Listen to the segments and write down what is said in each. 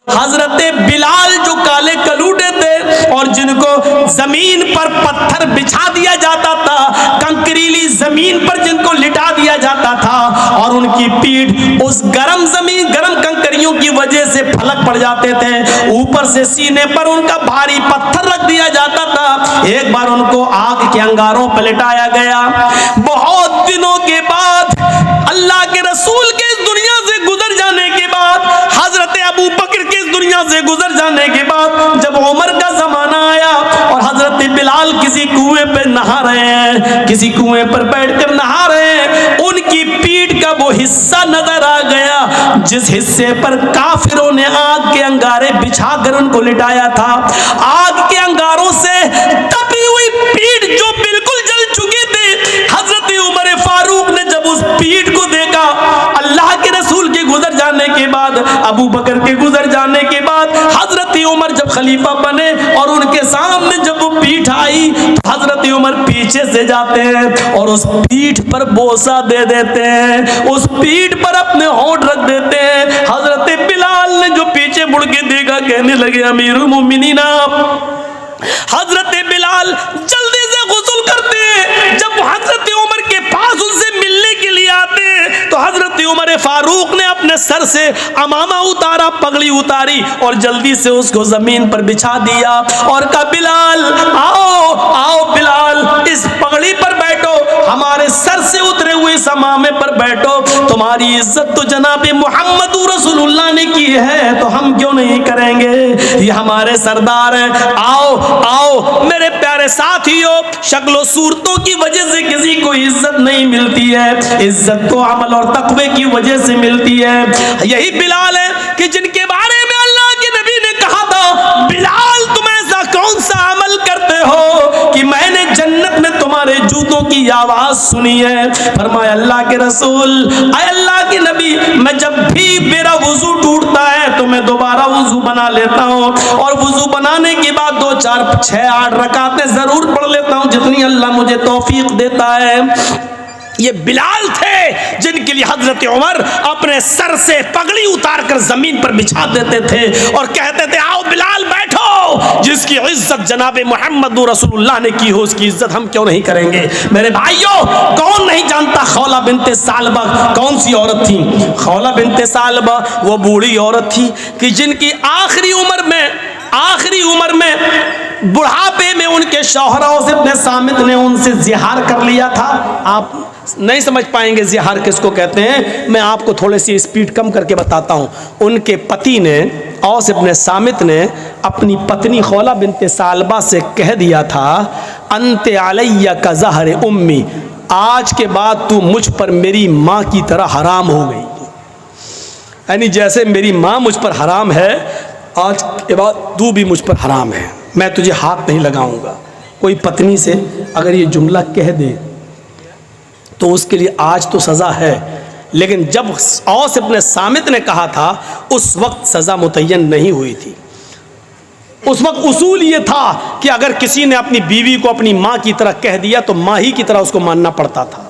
हजरत बिलाल जो काले कलूटे थे और जिनको जमीन पर पत्थर बिछा दिया जाता था, कंकरीली जमीन पर जिनको लिटा दिया जाता था और उनकी पीठ उस गरम जमीन गरम कंकरियों की वजह से फलक पड़ जाते थे, ऊपर से सीने पर उनका भारी पत्थर रख दिया जाता था। एक बार उनको आग के अंगारों पर लिटाया गया। बहुत दिनों के बाद अल्लाह के रसूल के इस दुनिया से गुजर जाने के बाद, हजरत अबू बकर के इस दुनिया से गुजर जाने के बाद जब उमर का जमाना आया और हजरत बिलाल किसी कुएं पे नहा रहे हैं, किसी कुएं पर बैठकर नहा रहे हैं, उनकी पीठ का वो हिस्सा नजर आ गया जिस हिस्से पर काफिरों ने आग के अंगारे बिछाकर उनको लिटाया था। आग के अंगारों से तपी हुई पीठ जो बिल्कुल जल चुकी थी, हजरत उमर फारूक ने जब उस पीठ को देखा, अल्लाह के रसूल के गुजर जाने के बाद, अबू बकर के गुजर जाने के बाद, हजरत उमर जब खलीफा बने और उनके सामने जब वो पीठ आई तो हजरत उमर पीछे से जाते हैं और उस पीठ पर बोसा दे देते हैं, उस पीठ पर अपने होंठ रख देते हैं। हजरत बिलाल ने जो पीछे मुड़ के देखा, कहने लगे अमीरुल मोमिनीन, हजरत बिलाल जल्दी से गुस्ल करते हैं। जब हजरत उमर के पास उनसे मिलने के लिए आते हैं तो हजरत उमर फारूक ने अपने सर से अमामा उतारा, पगड़ी उतारी और जल्दी से उसको जमीन पर बिछा दिया और कहा, बिलाल आओ आओ बिलाल, इस पगड़ी पर बैठो, हमारे सर से उतरे हुए इस अमामे पर बैठो, तुम्हारी इज्जत तो जनाब मोहम्मद रसूलुल्लाह ने की है तो हम क्यों नहीं करेंगे, ये हमारे सरदार हैं। आओ आओ मेरे प्यारे साथियों, शक्लो सूरतों की वजह से किसी को इज्जत नहीं मिलती है, इज्जत तो अमल और तकवे की वजह से मिलती है। यही बिलाल है कि जिनके बारे में अल्लाह के नबी ने कहा था, बिलाल तुम ऐसा कौन सा अमल करते हो कि मैंने जन्नत में तुम्हारे जूतों की आवाज सुनी है। फरमाया अल्लाह के रसूल, आए अल्लाह के नबी, मैं जब भी मेरा वुजू टूटता है तो मैं दोबारा वुजू बना लेता हूँ और वुजू बनाने के बाद 2 4 6 8 रकातें जरूर पढ़ लेता हूँ जितनी अल्लाह मुझे तौफीक देता है। ये बिलाल थे जिनके लिए हजरत उमर अपने सर से पगड़ी उतारकर जमीन पर बिछा देते थे और कहते थे, आओ बिलाल बैठो, जिसकी इज्जत जनाब मोहम्मद रसूलुल्लाह ने की हो उसकी इज्जत हम क्यों नहीं करेंगे। मेरे भाइयों, कौन नहीं जानता खौला बिनते सालबा कौन सी औरत थी। खौला बिनते सालबा वो बूढ़ी औरत थी कि जिनकी आखिरी उम्र में बुढ़ापे में उनके शौहरा इब्न सामित ने उनसे जिहार कर लिया था। आप नहीं समझ पाएंगे जिहार किसको कहते हैं, मैं आपको थोड़ी सी स्पीड कम करके बताता हूँ। उनके पति ने, औस इब्न सामित ने अपनी पत्नी खौला बिनते सालबा से कह दिया था, अंते अलैया का ज़हर उम्मी, आज के बाद तू मुझ पर मेरी माँ की तरह हराम हो गई। यानी जैसे मेरी माँ मुझ पर हराम है, आज के बाद तू भी मुझ पर हराम है, मैं तुझे हाथ नहीं लगाऊंगा। कोई पत्नी से अगर ये जुमला कह दे तो उसके लिए आज तो सज़ा है, लेकिन जब औस इब्न सामित ने कहा था उस वक्त सज़ा मुतय्यन नहीं हुई थी। उस वक्त उसूल ये था कि अगर किसी ने अपनी बीवी को अपनी माँ की तरह कह दिया तो माँ ही की तरह उसको मानना पड़ता था।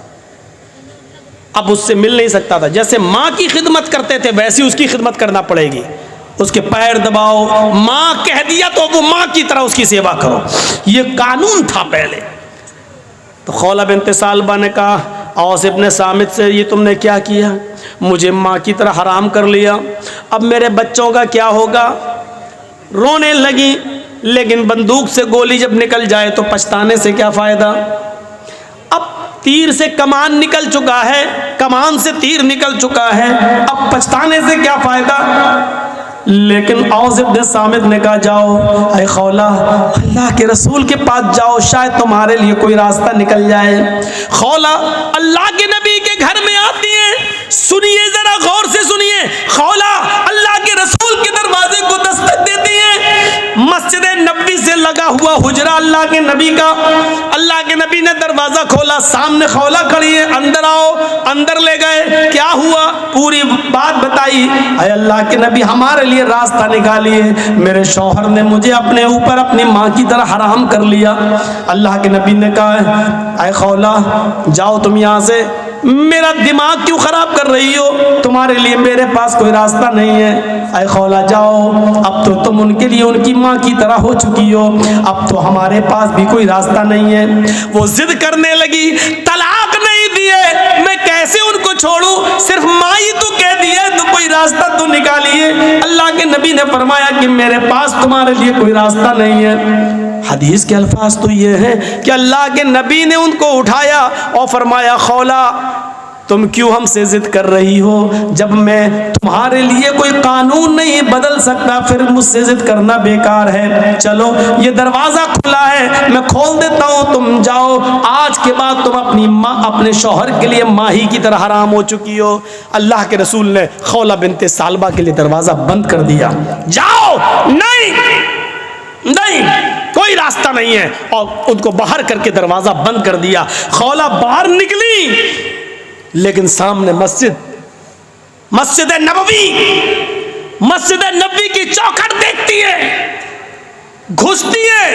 अब उससे मिल नहीं सकता था। जैसे माँ की खिदमत करते थे वैसी उसकी खिदमत करना पड़ेगी, उसके पैर दबाओ, माँ कह दिया तो वो माँ की तरह उसकी सेवा करो, ये कानून था पहले। तो खौला बिनते सालबा ने कहा औस इब्न सामित से, ये तुमने क्या किया, मुझे माँ की तरह हराम कर लिया, अब मेरे बच्चों का क्या होगा। रोने लगी, लेकिन बंदूक से गोली जब निकल जाए तो पछताने से क्या फ़ायदा। अब तीर से कमान निकल चुका है, कमान से तीर निकल चुका है, अब पछताने से क्या फ़ायदा। लेकिन औस इब्न सामित ने कहा, जाओ ऐ खौला, अल्लाह के रसूल के पास जाओ, शायद तुम्हारे लिए कोई रास्ता निकल जाए। खौला अल्लाह के नबी के घर में आती है। सुनिए, जरा गौर से सुनिए, खौला अल्लाह के रसूल के दरवाजे को दस्तक देती है। मस्जिद नबी से लगा हुआ हुजरा अल्लाह के नबी का, अल्लाह के नबी ने दरवाजा खोला, सामने खौला खड़ी है, अंदर आओ। अंदर ले गए, क्या हुआ पूरी बात बताई। ऐ अल्लाह के नबी, हमारे लिए रास्ता निकालिए, मेरे शौहर ने मुझे अपने ऊपर अपनी माँ की तरह हराम कर लिया। अल्लाह के नबी ने कहा, ऐ खौला जाओ तुम यहाँ से, मेरा दिमाग क्यों खराब कर रही हो? तुम्हारे लिए मेरे पास कोई रास्ता नहीं है। ऐ खौला जाओ, अब तो तुम उनके लिए उनकी माँ की तरह हो चुकी हो, अब तो हमारे पास भी कोई रास्ता नहीं है। वो जिद करने लगी, तलाक नहीं दिए मैं कैसे उनको छोड़ूं, सिर्फ माँ ही तो कह दिए, तो कोई रास्ता तो निकालिए। अल्लाह के नबी ने फरमाया कि मेरे पास तुम्हारे लिए कोई रास्ता नहीं है। हदीस के अल्फाज तो ये हैं कि अल्लाह के नबी ने उनको उठाया और फरमाया, खौला तुम क्यों हमसे जिद कर रही हो? जब मैं तुम्हारे लिए कोई कानून नहीं बदल सकता, फिर मुझसे जिद करना बेकार है। चलो ये दरवाजा खुला है, मैं खोल देता हूँ, तुम जाओ। आज के बाद तुम अपनी माँ, अपने शौहर के लिए माही की तरह हराम हो चुकी हो। अल्लाह के रसूल ने खौला बिनते सालबा के लिए दरवाजा बंद कर दिया। जाओ, नहीं नहीं, कोई रास्ता नहीं है, और उनको बाहर करके दरवाजा बंद कर दिया। खौला बाहर निकली, लेकिन सामने मस्जिद नबवी की चौखट देखती है, घुसती है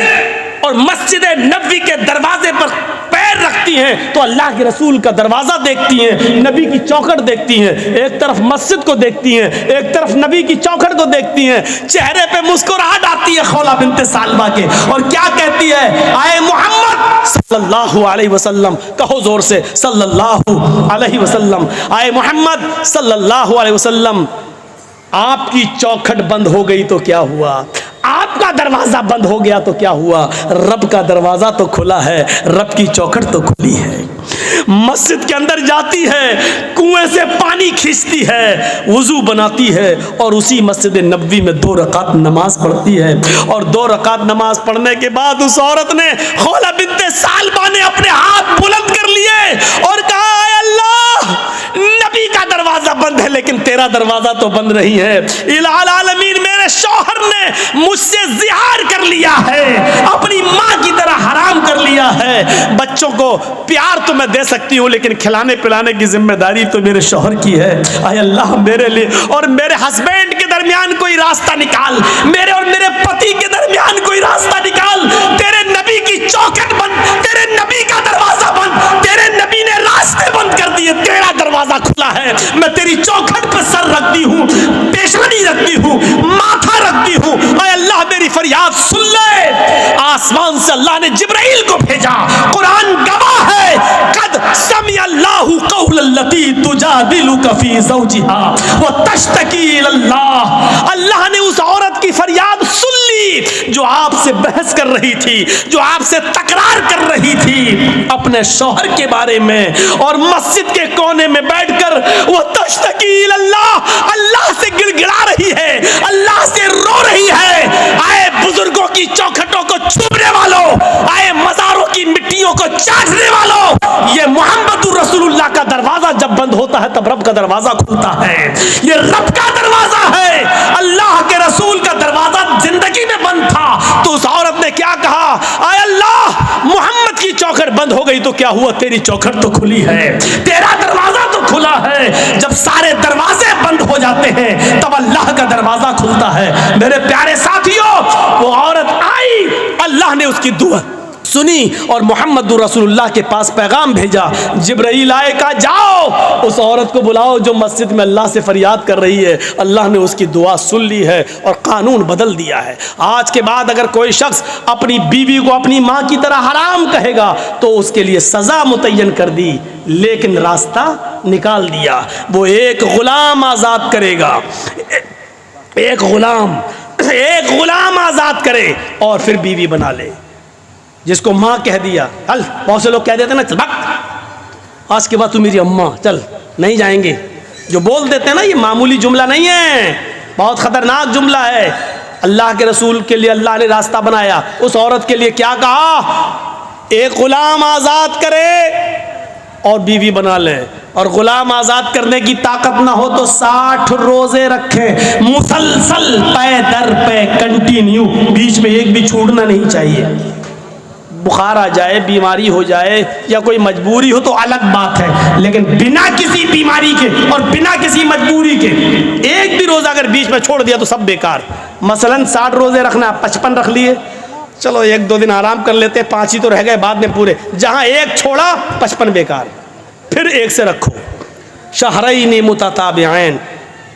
और मस्जिद नबवी के दरवाजे पर पैर रखती हैं तो अल्लाह के रसूल का दरवाजा देखती हैं, नबी की चौखट देखती हैं। एक तरफ मस्जिद को देखती हैं, एक तरफ नबी की चौखट को देखती हैं। चेहरे पे मुस्कुराहट आती है खौला बिनते सालबा के, और क्या कहती है, आए मोहम्मद सल्लल्लाहु अलैहि वसल्लम, कहो जोर से, सल्लल्लाहु अलैहि वसल्लम। आए मोहम्मद सल्लल्लाहु अलैहि वसल्लम, आपकी चौखट बंद हो गई तो क्या हुआ, आपका दरवाजा बंद हो गया तो क्या हुआ, रब का दरवाजा तो खुला है, रब की चौखट तो खुली है। मस्जिद के अंदर जाती है, कुएं से पानी खींचती है, वुजू बनाती है और उसी मस्जिद नबवी में 2 रकात नमाज पढ़ती है। और 2 रकात नमाज पढ़ने के बाद उस औरत ने, खौला बिनते सालबा ने, अपने हाथ बुलंद कर लिए और कहा, अल्लाह, नबी का दरवाजा बंद है लेकिन तेरा दरवाजा तो बंद नहीं है। इलाल आलमीन, मेरे शौहर ने मुझसे जिहार कर लिया है, अपनी माँ की तरह हराम कर लिया है। बच्चों को प्यार तो मैं दे सकती हूँ, लेकिन खिलाने पिलाने की जिम्मेदारी तो मेरे शौहर की है। आय अल्लाह, मेरे लिए और मेरे हस्बैंड के दरमियान कोई रास्ता निकाल, मेरे और मेरे पति के दरमियान कोई रास्ता निकाल। तेरे नबी की चौखट बंद, तेरे नबी का दरवाजा बंद, तेरे नबी ने रास्ते बंद कर दिए, तेरा दरवाजा खुला है। मैं तेरी चौखट पर सर रखती हूँ, पेशानी रखती हूँ, माथा रखती हूँ। आय अल्लाह, मेरी फरियाद सुन ले। आसमान से अल्लाह ने जिब्राइल को भेजा, कुरान गवाह है, कद समिअ अल्लाहु कौलल्लती तुजादिलुका फी ज़ौजिहा व तश्तकी इलल्लाह। अल्लाह ने उस औरत की फरियाद सुन ली जो आपसे बहस कर रही थी, जो आपसे तकरार कर रही थी अपने शौहर के बारे में, और मस्जिद के कोने में बैठकर वो तश्तकी इलल्लाह, अल्लाह से गिड़गिड़ा रही है, अल्लाह से रो रही है। आए बुजुर्गों की चौखटों को छूने वालों, आए मज़ारों की मिट्टियों को चाटने वालों, ये मोहम्मदुर रसूलुल्लाह का दरवाजा जब बंद होता है तब रब का दरवाजा खुलता है। ये रब का दरवाजा है। अल्लाह के रसूल का दरवाजा जिंदगी में बंद था तो उस औरत ने क्या कहा, आय अल्लाह, मोहम्मद की चौखट बंद हो गई तो क्या हुआ, तेरी चौखट तो खुली है, तेरा दरवाजा तो खुला है। जब सारे दरवाजे बंद हो जाते हैं तब अल्लाह का दरवाजा खुलता है। मेरे प्यारे साथियों, वो औरत आई, अल्लाह ने उसकी दुआ सुनी और मोहम्मद रसूलुल्लाह के पास पैगाम भेजा। जिब्राइल आए, कहा जाओ उस औरत को बुलाओ जो मस्जिद में अल्लाह से फरियाद कर रही है। अल्लाह ने उसकी दुआ सुन ली है और कानून बदल दिया है। आज के बाद अगर कोई शख्स अपनी बीवी को अपनी माँ की तरह हराम कहेगा तो उसके लिए सज़ा मुतय्यन कर दी, लेकिन रास्ता निकाल दिया। वो एक गुलाम आज़ाद करेगा, एक गुलाम आज़ाद करे और फिर बीवी बना ले। जिसको माँ कह दिया, चल, बहुत से लोग कह देते ना, चल भाग, आज के बाद तू मेरी अम्मा, चल नहीं जाएंगे। जो बोल देते हैं ना, ये मामूली जुमला नहीं है, बहुत ख़तरनाक जुमला है। अल्लाह के रसूल के लिए अल्लाह ने रास्ता बनाया। उस औरत के लिए क्या कहा, एक गुलाम आज़ाद करे और बीवी बना ले, और गुलाम आज़ाद करने की ताकत ना हो तो 60 रोज़े रखें मुसलसल, पे दर पे, कंटिन्यू, बीच में एक भी छूटना नहीं चाहिए। बुखार आ जाए, बीमारी हो जाए या कोई मजबूरी हो तो अलग बात है, लेकिन बिना किसी बीमारी के और बिना किसी मजबूरी के एक भी रोज़ा अगर बीच में छोड़ दिया तो सब बेकार। मसलन 60 रोज़े रखना, 55 रख लिए, चलो 1-2 दिन आराम कर लेते, 5 ही तो रह गए बाद में पूरे। जहाँ एक छोड़ा 55 बेकार। फिर एक से रखो। शहरैन मुतताबिऐन,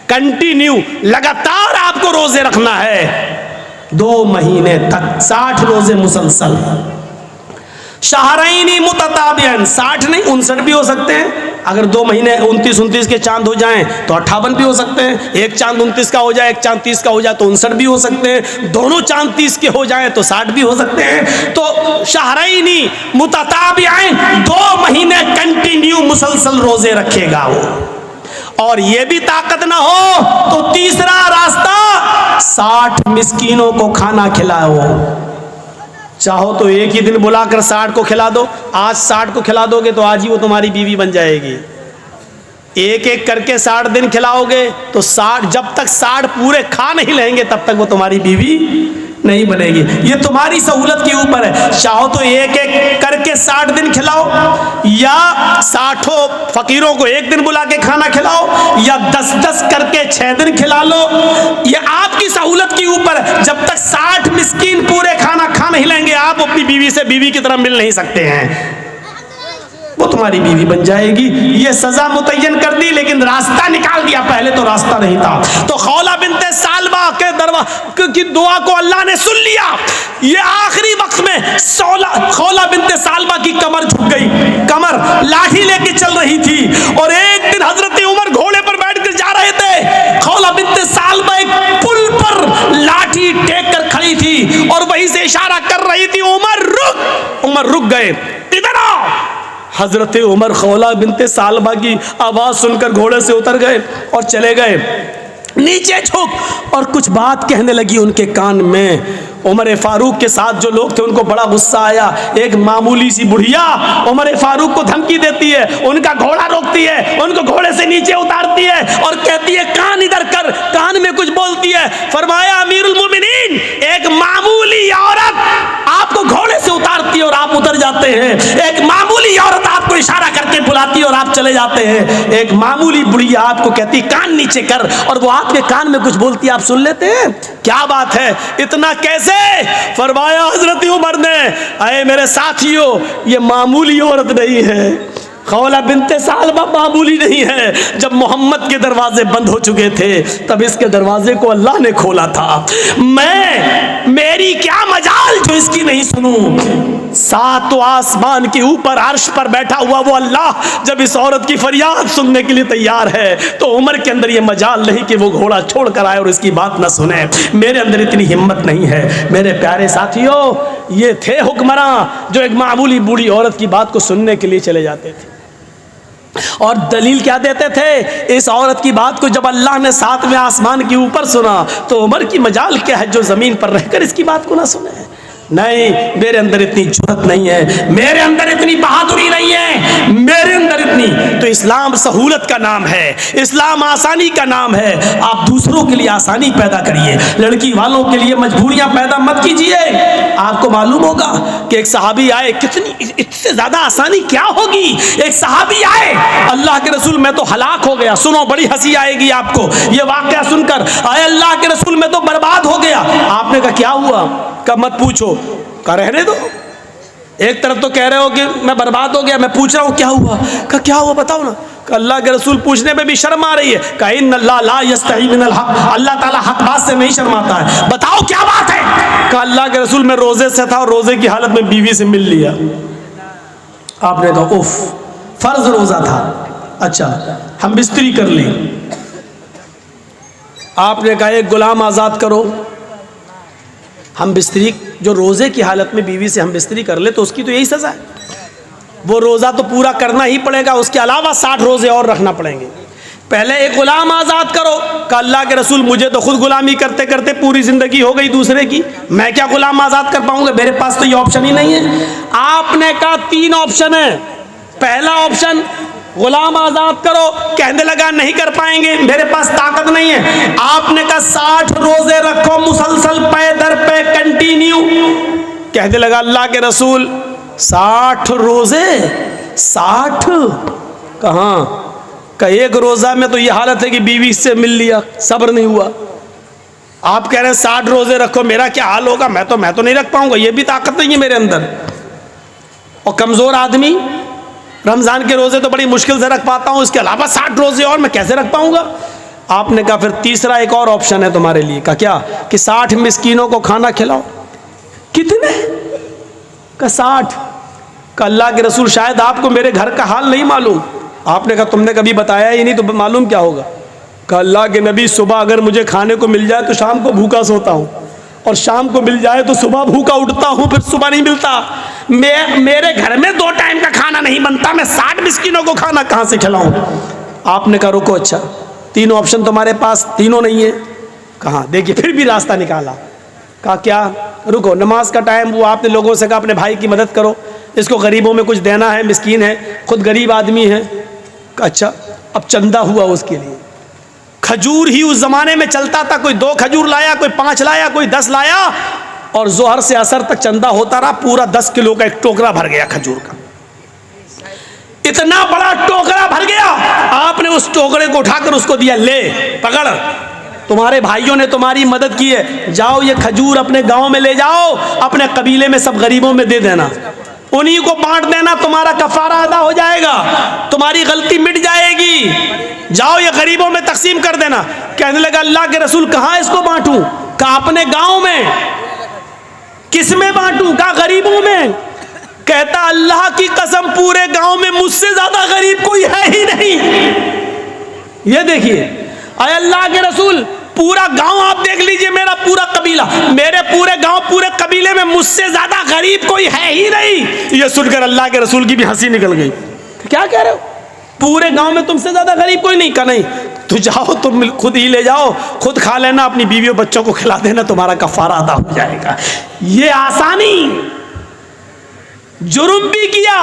कंटिन्यू लगातार आपको रोजे रखना है 2 महीने तक, 60 रोजे मुसलसल। शहरैन मुतताबिऐन, 60 नहीं 59 भी हो सकते हैं। अगर 2 महीने 29 के चांद हो जाएं तो 58 भी हो सकते हैं। एक चांद 29 का हो जाए, एक चांद 30 का हो जाए तो 59 भी हो सकते हैं। दोनों चांद 30 के हो जाएं तो 60 भी हो सकते हैं। तो शहरैन मुतताबिऐन, 2 महीने कंटिन्यू मुसलसल रोजे रखेगा वो। और ये भी ताकत ना हो तो तीसरा रास्ता, 60 मिस्कीनों को खाना खिलाओ। चाहो तो एक ही दिन बुलाकर 60 को खिला दो। आज 60 को खिला दोगे तो आज ही वो तुम्हारी बीवी बन जाएगी। एक एक करके 60 दिन खिलाओगे तो 60, जब तक 60 पूरे खा नहीं लेंगे तब तक वो तुम्हारी बीवी नहीं बनेगी। ये तुम्हारी सहूलत के ऊपर है। चाहो तो एक एक करके 60 दिन खिलाओ, या 60 फकीरों को एक दिन बुला के खाना खिलाओ, या 10-10 करके 6 दिन खिला लो। ये आपकी सहूलत के ऊपर है। जब तक 60 मिस्कीन पूरे खाना खा नहीं लेंगे, आप अपनी बीवी से बीवी की तरह मिल नहीं सकते हैं। वो तुम्हारी बीवी बन जाएगी। ये सजा मुतय्यन कर दी, लेकिन रास्ता निकाल दिया। पहले तो रास्ता नहीं था। तो खौला बिनते सालबा के दरवाजे की दुआ को अल्लाह ने सुन लिया। ये आखिरी वक्त में खौला बिनते सालबा की कमर झुक गई। कमर लाठी लेके चल रही थी और एक दिन हजरत उमर घोड़े पर बैठकर जा रहे थे। खौला बिनते सालबा एक पुल पर लाठी टेक कर खड़ी थी और वहीं से इशारा कर रही थी, उमर रुक। उमर रुक गए। इधर आओ। हजरत उमर खौला बिनते सालबा की आवाज सुनकर घोड़े से उतर गए और चले गए। नीचे झुक और कुछ बात कहने लगी उनके कान में। उमर फारूक के साथ जो लोग थे उनको बड़ा गुस्सा आया। एक मामूली सी बुढ़िया उमर फारूक को धमकी देती है, उनका घोड़ा रोकती है, उनको घोड़े से नीचे उतारती है और कहती है कान इधर कर। कान में कुछ बोलती है। फरमाया अमीरुल मोमिनीन, एक मामूली औरत आपको घोड़े से उतारती है और आप उतर जाते हैं। एक मामूली औरत आपको इशारा करके बुलाती है और आप चले जाते हैं। एक मामूली बुढ़िया आपको कहती है कान नीचे कर, और वो आपके कान में कुछ बोलती है, आप सुन लेते हैं। क्या बात है, इतना कैसे? फरमाया हजरत उमर ने, अरे मेरे साथियों, ये मामूली औरत नहीं है। खौला बिनते सालबा मामूली नहीं है। जब मोहम्मद के दरवाजे बंद हो चुके थे तब इसके दरवाजे को अल्लाह ने खोला था। मेरी क्या मजाल जो इसकी नहीं सुनूं। 7 आसमान के ऊपर अर्श पर बैठा हुआ वो अल्लाह जब इस औरत की फरियाद सुनने के लिए तैयार है तो उमर के अंदर ये मजाल नहीं कि वो घोड़ा छोड़ कर आए और इसकी बात ना सुने। मेरे अंदर इतनी हिम्मत नहीं है। मेरे प्यारे साथियों, ये थे हुक्मरान जो एक मामूली बूढ़ी औरत की बात को सुनने के लिए चले जाते थे। और दलील क्या देते थे? इस औरत की बात को जब अल्लाह ने 7वें आसमान के ऊपर सुना तो उमर की मजाल क्या है जो जमीन पर रहकर इसकी बात को ना सुने। नहीं, मेरे अंदर इतनी जुर्रत नहीं है, मेरे अंदर इतनी बहादुरी नहीं है, मेरे अंदर इतनी। तो इस्लाम सहूलत का नाम है, इस्लाम आसानी का नाम है। आप दूसरों के लिए आसानी पैदा करिए, लड़की वालों के लिए मजबूरियां पैदा मत कीजिए। आपको मालूम होगा कि एक सहाबी आए, कितनी इससे ज्यादा आसानी क्या होगी। एक सहाबी आए, अल्लाह के रसूल मैं तो हलाक हो गया। सुनो, बड़ी हंसी आएगी आपको ये वाकया सुनकर। आए अल्लाह के रसूल मैं तो बर्बाद हो गया। आपने कहा क्या हुआ? का मत पूछो, का रहने दो। एक तरफ तो कह रहे हो कि मैं बर्बाद हो गया, मैं पूछ रहा हूँ क्या हुआ? का क्या हुआ बताओ ना। का अल्लाह के रसूल पूछने में भी शर्म आ रही है। का इन्नल्लाह ला यस्तही मिनल हक, अल्लाह ताला हक बात से नहीं शर्माता है। बताओ क्या बात है? का अल्लाह के रसूल मैं रोजे से था और रोजे की हालत में बीवी से मिल लिया। आपने कहा उफ, फर्ज रोजा था। अच्छा, हम बिस्तरी कर ली। आपने कहा एक गुलाम आजाद करो। हम बिस्तरी, जो रोजे की हालत में बीवी से हम बिस्तरी कर ले तो उसकी तो यही सजा है। वो रोजा तो पूरा करना ही पड़ेगा, उसके अलावा 60 रोजे और रखना पड़ेंगे। पहले एक गुलाम आजाद करो। का अल्लाह के रसूल मुझे तो खुद गुलामी करते करते पूरी जिंदगी हो गई दूसरे की, मैं क्या गुलाम आजाद कर पाऊंगा? मेरे पास तो ये ऑप्शन ही नहीं है। आपने कहा 3 ऑप्शन है। पहला ऑप्शन गुलाम आजाद करो। कहने लगा नहीं कर पाएंगे, मेरे पास ताकत नहीं है। आपने कहा 60 रोजे रखो मुसलसल पे दर पे कंटिन्यू। कहने लगा अल्लाह के रसूल 60 रोजे, 60 कहाँ? का एक रोजा में तो ये हालत है कि बीवी से मिल लिया, सब्र नहीं हुआ। आप कह रहे हैं 60 रोजे रखो, मेरा क्या हाल होगा? मैं तो नहीं रख पाऊंगा, ये भी ताकत नहीं है मेरे अंदर। और कमजोर आदमी रमज़ान के रोज़े तो बड़ी मुश्किल से रख पाता हूँ, इसके अलावा 60 रोज़े और मैं कैसे रख पाऊँगा। आपने कहा फिर तीसरा एक और ऑप्शन है तुम्हारे लिए। का क्या? कि 60 मिस्कीनों को खाना खिलाओ। कितने? का 60। का अल्लाह के रसूल शायद आपको मेरे घर का हाल नहीं मालूम। आपने कहा तुमने कभी बताया ही नहीं तो मालूम क्या होगा। का अल्लाह के नबी सुबह अगर मुझे खाने को मिल जाए तो शाम को भूखा सोता हूँ, और शाम को मिल जाए तो सुबह भूखा उठता हूँ, फिर सुबह नहीं मिलता। मेरे घर में 2 टाइम का खाना नहीं बनता, मैं 60 मिस्कीनों को खाना कहाँ से खिलाऊं। आपने कहा रुको, अच्छा 3 ऑप्शन तुम्हारे पास, तीनों नहीं है। कहाँ? देखिए फिर भी रास्ता निकाला। कहा क्या? रुको, नमाज का टाइम हुआ, आपने लोगों से कहा अपने भाई की मदद करो, इसको गरीबों में कुछ देना है, मिस्कीन है, खुद गरीब आदमी है। अच्छा, अब चंदा हुआ उसके लिए। खजूर ही उस जमाने में चलता था, कोई 2 खजूर लाया, कोई 5 लाया, कोई 10 लाया, और जोहर से असर तक चंदा होता रहा। पूरा 10 किलो का एक टोकरा भर गया खजूर का। इतना बड़ा टोकरा भर गया। आपने उस टोकरे को उठाकर उसको दिया, ले पकड़, तुम्हारे भाइयों ने तुम्हारी मदद की है, जाओ ये खजूर अपने गांव में ले जाओ, अपने कबीले में सब गरीबों में दे देना, उन्हीं को बांट देना, तुम्हारा कफारा अदा हो जाएगा, तुम्हारी गलती मिट जाएगी, जाओ ये गरीबों में तकसीम कर देना। कहने लगा अल्लाह के रसूल कहाँ इसको बांटूं? कहा अपने गांव में। किस में बांटूं? कहा गरीबों में। कहता अल्लाह की कसम पूरे गांव में मुझसे ज्यादा गरीब कोई है ही नहीं। ये देखिए, अरे अल्लाह के रसूल पूरा गांव आप देख लीजिए, मेरा पूरा कबीला, मेरे पूरे गांव पूरे कबीले में मुझसे ज्यादा गरीब कोई है ही नहीं। ये सुनकर अल्लाह के रसूल की भी हंसी निकल गई। क्या कह रहे हो? पूरे गांव में तुमसे ज्यादा गरीब कोई नहीं? का नहीं, तू जाओ, तुम खुद ही ले जाओ, खुद खा लेना, अपनी बीवियों बच्चों को खिला देना, तुम्हारा कफारा अदा हो जाएगा। ये आसानी। जुर्म भी किया,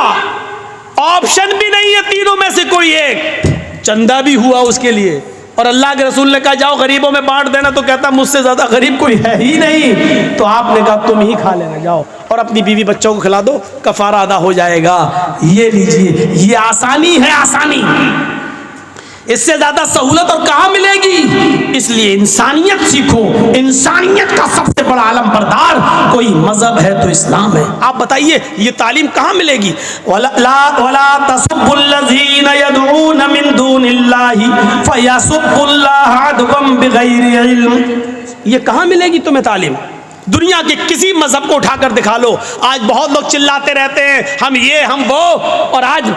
ऑप्शन भी नहीं है तीनों में से कोई एक, चंदा भी हुआ उसके लिए, और अल्लाह के रसूल ने कहा जाओ गरीबों में बांट देना, तो कहता मुझसे ज्यादा गरीब कोई है ही नहीं। तो आपने कहा तुम ही खा लेना, जाओ और अपनी बीवी बच्चों को खिला दो, कफारा अदा हो जाएगा। ये लीजिए, ये आसानी है, आसानी। इससे ज्यादा सहूलत और कहां मिलेगी? इसलिए इंसानियत सीखो। इंसानियत का सबसे बड़ा आलम बरदार कोई मजहब है तो इस्लाम है। आप बताइए ये तालीम कहां मिलेगी? वला तसुब्बुल्लज़ीना यदऊना मिन दूनिल्लाहि फयसुब्बुल्लाह अदवन बिगैरि इल्म। ये कहां मिलेगी तुम्हें तालीम? दुनिया के किसी मजहब को उठाकर दिखा लो। आज बहुत लोग चिल्लाते रहते हैं हम ये हम वो, और आज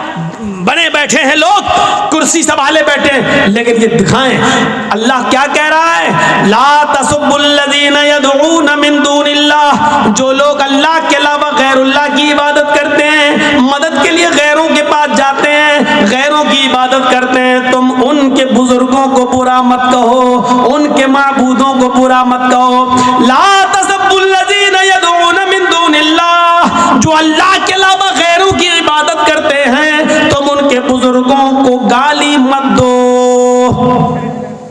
बने बैठे हैं लोग, कुर्सी संभाले बैठे हैं, लेकिन ये दिखाएं अल्लाह क्या कह रहा है? ला तसुब्बुल्लज़ीना यदऊना मिन दूनिल्लाह। जो लोग अल्लाह के अलावा गैरुल्लाह की इबादत करते हैं, मदद के लिए गैरों के पास जाते हैं, गैरों की इबादत करते हैं, तुम उनके बुजुर्गों को बुरा मत कहो, उनके माबूदों को बुरा मत कहो। ला तसुब्बुल्लज़ीना यदऊना मिन दूनिल्लाह। जो अल्लाह के अलावा गैरों की इबादत करते हैं, तुम उनके बुजुर्गों को गाली मत दो।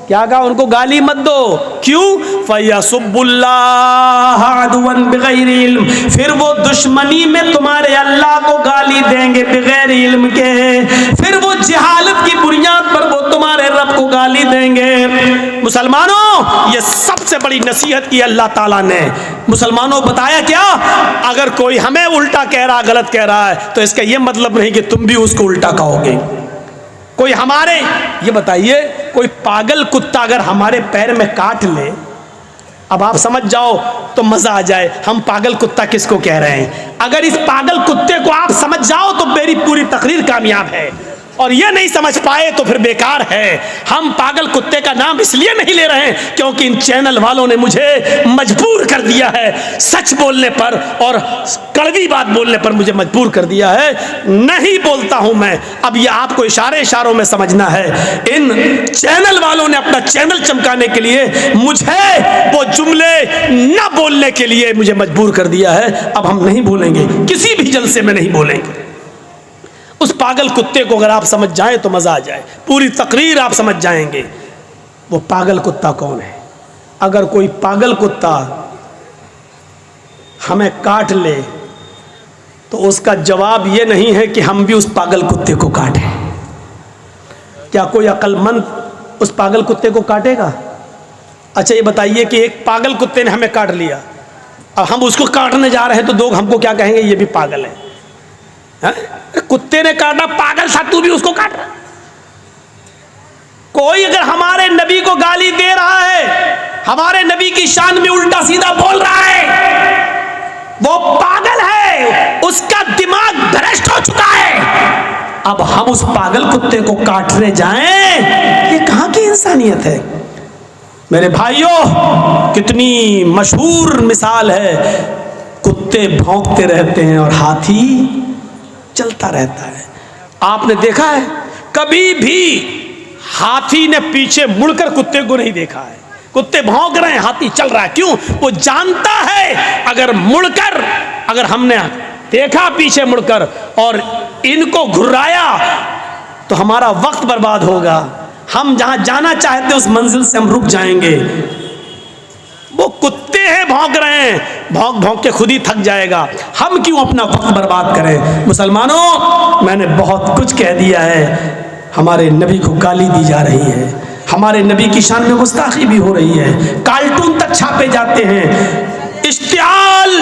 क्या कहा? उनको गाली मत दो। क्यों? फयसुब्बुल्लाह अदवन बिगैरि इल्म। फिर वो दुश्मनी में तुम्हारे अल्लाह को गाली देंगे बगैर इल्म के। फिर वो जहालत की बुनियाद पर वो तुम्हारे रब को गाली देंगे। मुसलमानों, ये सबसे बड़ी नसीहत की अल्लाह ताला ने मुसलमानों बताया। क्या? अगर कोई हमें उल्टा कह रहा, गलत कह रहा है, तो इसका ये मतलब नहीं कि तुम भी उसको उल्टा कहोगे। कोई हमारे, ये बताइए, कोई पागल कुत्ता अगर हमारे पैर में काट ले, अब आप समझ जाओ तो मजा आ जाए हम पागल कुत्ता किसको कह रहे हैं। अगर इस पागल कुत्ते को आप समझ जाओ तो मेरी पूरी तकरीर कामयाब है, और ये नहीं समझ पाए तो फिर बेकार है। हम पागल कुत्ते का नाम इसलिए नहीं ले रहे हैं क्योंकि इन चैनल वालों ने मुझे मजबूर कर दिया है, सच बोलने पर और कड़वी बात बोलने पर मुझे मजबूर कर दिया है। नहीं बोलता हूं मैं। अब ये आपको इशारों में समझना है। इन चैनल वालों ने अपना चैनल चमकाने के लिए मुझे वो जुमले न बोलने के लिए मुझे मजबूर कर दिया है। अब हम नहीं बोलेंगे, किसी भी जलसे में नहीं बोलेंगे। उस पागल कुत्ते को अगर आप समझ जाएं तो मजा आ जाए, पूरी तकरीर आप समझ जाएंगे वो पागल कुत्ता कौन है। अगर कोई पागल कुत्ता हमें काट ले तो उसका जवाब ये नहीं है कि हम भी उस पागल कुत्ते को काटें। क्या कोई अक्लमंद उस पागल कुत्ते को काटेगा? अच्छा ये बताइए कि एक पागल कुत्ते ने हमें काट लिया, अब हम उसको काटने जा रहे हैं तो लोग हमको क्या कहेंगे? ये भी पागल है। कुत्ते ने काटा, पागल था तू भी उसको काट रहा। कोई अगर हमारे नबी को गाली दे रहा है, हमारे नबी की शान में उल्टा सीधा बोल रहा है, वो पागल है, उसका दिमाग भ्रष्ट हो चुका है। अब हम उस पागल कुत्ते को काटने जाएं, ये कहां की इंसानियत है? मेरे भाइयों, कितनी मशहूर मिसाल है, कुत्ते भौंकते रहते हैं और हाथी चलता रहता है। आपने देखा है कभी भी हाथी ने पीछे मुड़कर कुत्ते को नहीं देखा है। कुत्ते भौंक रहे हैं, हाथी चल रहा है। क्यों? वो जानता है अगर मुड़कर, अगर हमने देखा पीछे मुड़कर और इनको घुर्राया तो हमारा वक्त बर्बाद होगा, हम जहां जाना चाहते उस मंजिल से हम रुक जाएंगे। वो कुत्ते हैं, भौंक रहे हैं, भौंक भौंक के खुद ही थक जाएगा, हम क्यों अपना वक्त बर्बाद करें? मुसलमानों, मैंने बहुत कुछ कह दिया है। हमारे नबी को गाली दी जा रही है, हमारे नबी की शान में गुस्ताखी भी हो रही है, कार्टून तक छापे जाते हैं, इश्तियाल,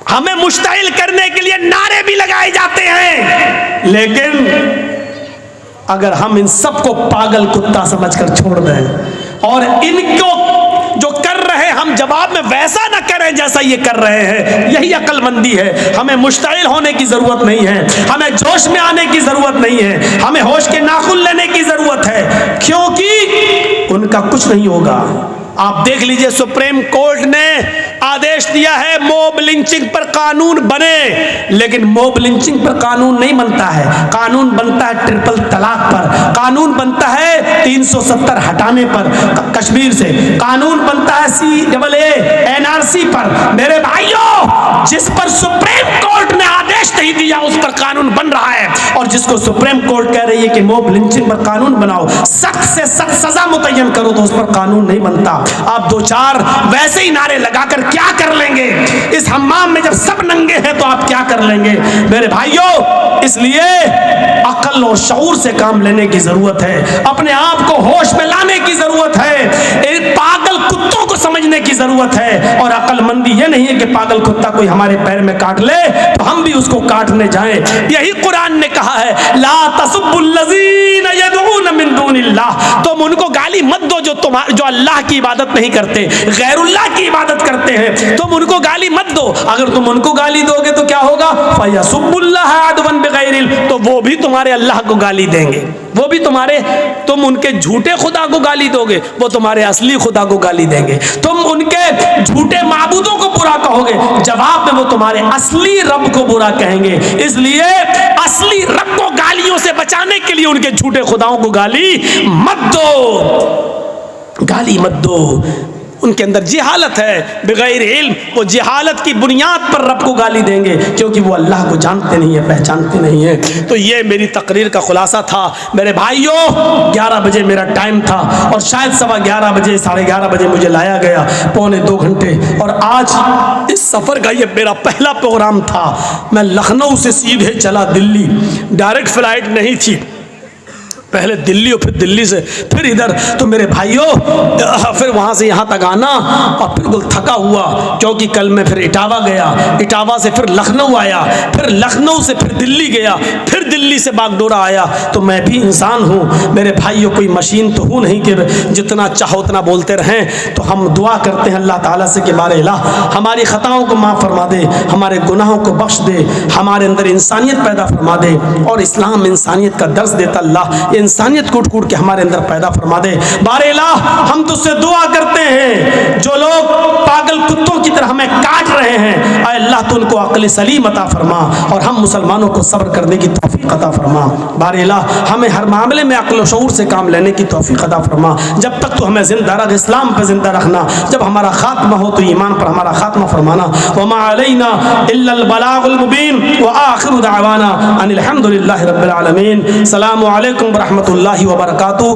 हमें मुश्ताइल करने के लिए नारे भी लगाए जाते हैं। लेकिन अगर हम इन सबको पागल कुत्ता समझकर छोड़ दें और इनको जो कर रहे हैं हम जवाब में वैसा ना करें जैसा ये कर रहे हैं, यही अक्लमंदी है। हमें मुश्ताइल होने की जरूरत नहीं है, हमें जोश में आने की जरूरत नहीं है, हमें होश के नाखून लेने की जरूरत है, क्योंकि उनका कुछ नहीं होगा। आप देख लीजिए, सुप्रीम कोर्ट ने आदेश दिया है मॉब लिंचिंग पर कानून बने, लेकिन मॉब लिंचिंग पर कानून नहीं बनता है। कानून बनता है ट्रिपल तलाक पर, कानून बनता है 370 हटाने पर कश्मीर से, कानून बनता है CAA NRC पर। मेरे भाइयों, जिस पर सुप्रीम कोर्ट ने आदेश नहीं दिया उस पर कानून बन रहा है, और जिसको सुप्रीम कोर्ट कह रही है कि मॉब लिंचिंग पर कानून बनाओ, सख्त से सख्त सजा मुतय्यन करो, तो उस पर कानून नहीं बनता। आप दो चार वैसे ही नारे लगाकर क्या कर लेंगे? इस हम्माम में जब सब नंगे हैं तो आप क्या कर लेंगे? मेरे भाइयों, इसलिए अक्ल और शऊर से काम लेने की जरूरत है, अपने आप को होश में लाने की जरूरत है, इन पागल कुत्तों को समझने की जरूरत है। और अक्लमंदी ये नहीं है कि पागल कुत्ता कोई हमारे पैर में काट ले तो हम भी उसको काटने जाएं। यही कुरान ने कहा है, ला तसुब्बुल्लज़ीना यदऊना मिन दूनिल्लाह, तुम उनको गाली मत दो जो अल्लाह की इबादत नहीं करते, गैरुल्लाह की इबादत करते हैं, तुम उनको गाली मत दो। अगर तुम उनको गाली दोगे तो क्या होगा? फयसुब्बुल्लाह अदवन बिगैर इल्म, तो वो भी तुम्हारे अल्लाह को गाली देंगे, वो भी तुम्हारे, तुम उनके झूठे खुदा को गाली दोगे, वो तुम्हारे असली खुदा को गाली देंगे। तुम उनके झूठे माबूदों को बुरा कहोगे, जवाब में वो तुम्हारे असली रब को बुरा कहेंगे। इसलिए असली रब को गालियों से बचाने के लिए उनके झूठे खुदाओं को गाली मत दो, गाली मत दो। उनके अंदर जिहालत है, बगैर इल्म, वो जिहालत की बुनियाद पर रब को गाली देंगे, क्योंकि वो अल्लाह को जानते नहीं है, पहचानते नहीं है। तो ये मेरी तकरीर का खुलासा था। मेरे भाइयों, 11 बजे मेरा टाइम था और शायद 11:15 बजे, 11:30 बजे मुझे लाया गया, पौने 2 घंटे। और आज इस सफ़र का ये मेरा पहला प्रोग्राम था। मैं लखनऊ से सीधे चला दिल्ली, डायरेक्ट फ्लाइट नहीं थी, पहले दिल्ली और फिर दिल्ली से फिर इधर। तो मेरे भाइयों, फिर वहाँ से यहाँ तक आना और बिल्कुल थका हुआ, क्योंकि कल मैं फिर इटावा गया, इटावा से फिर लखनऊ आया, फिर लखनऊ से फिर दिल्ली गया, फिर दिल्ली से बागडोरा आया। तो मैं भी इंसान हूँ मेरे भाइयों, कोई मशीन तो हूँ नहीं कि जितना चाहो उतना बोलते रहें। तो हम दुआ करते हैं अल्लाह ताला से कि बारे इलाह हमारी ख़ताओं को माफ़ फरमा दे, हमारे गुनाहों को बख्श दे, हमारे अंदर इंसानियत पैदा फरमा दे। और इस्लाम इंसानियत का दर्स देता, अल्लाह इंसानियत कूट कूट के हमारे अंदर पैदा फरमा दे। बारे इलाह, हम तुझसे दुआ करते हैं जो लोग पागल कुत्तों की तरह हमें काट रहे हैं, आए अल्लाह तो उनको अक्ल सलीम अता फरमा और हम मुसलमानों को सब्र करने की तौफीक अता फरमा। बारे इलाह, हमें हर मामले में अक्ल और शऊर से काम लेने की तौफीक अता फरमा। जब तक तो हमें जिंदा रख, इस्लाम पर जिंदा रखना, जब हमारा खात्मा हो तो ईमान पर हमारा खात्मा फरमाना। वमा अलैना इल्लल बलागुल मुबीन व आखिरु दावाना अनिल हम्दुलिल्लाहि रब्बिल आलमीन। अस्सलामु अलैकुम व रहमतुल्लाहि व बरकातुहू।